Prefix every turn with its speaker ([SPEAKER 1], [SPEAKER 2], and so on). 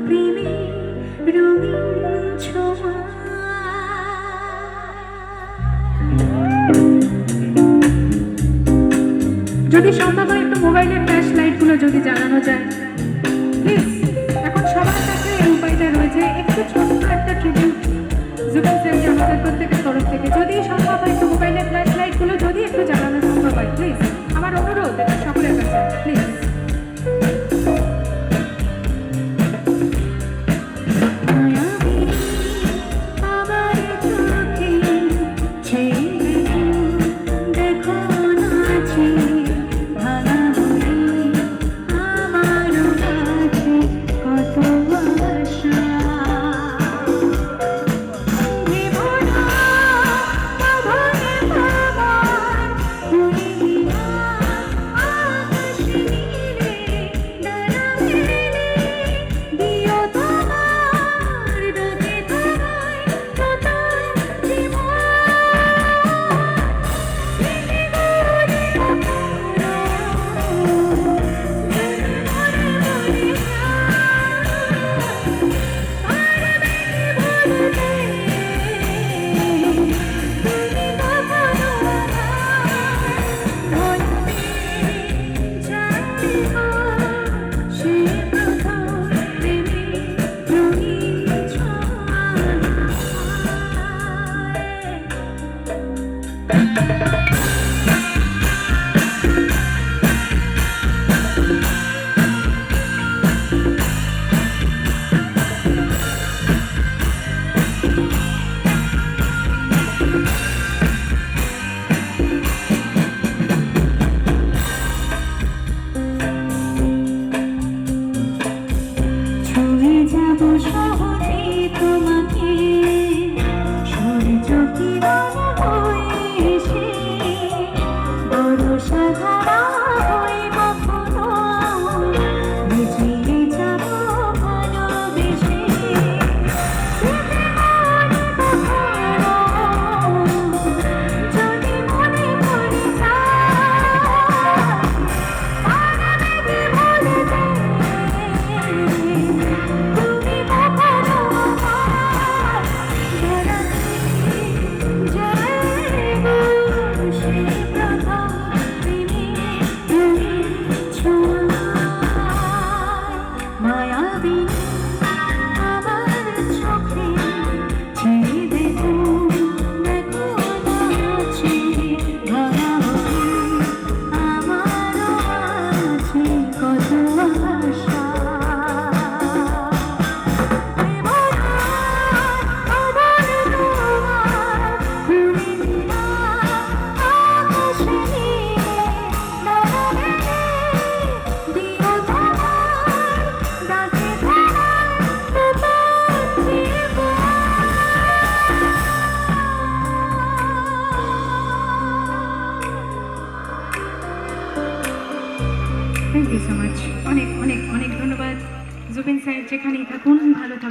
[SPEAKER 1] প্রেমে রঙিন ছোঁয়া। যদি সম্ভব হয় একটু মোবাইলের ফ্ল্যাশ লাইটগুলো যদি জ্বালানো যায় প্লিজ। এখন সবার কাছে এই উপায়টা রয়েছে, একটু ছোট্ট একটা ট্রিবিউট জুবিন স্যারকে আমাদের প্রত্যেকের তরফ থেকে যদি সম্ভব হয় একটু মোবাইলের ফ্ল্যাশ লাইটগুলো যদি একটু জ্বালানো সম্ভব হয় প্লিজ। আমার অনুরোধ এটা সকলের কাছে please. Thank you so much. অনেক অনেক অনেক ধন্যবাদ জুবিন স্যার, যেখানেই থাকুন ভালো থাকুন।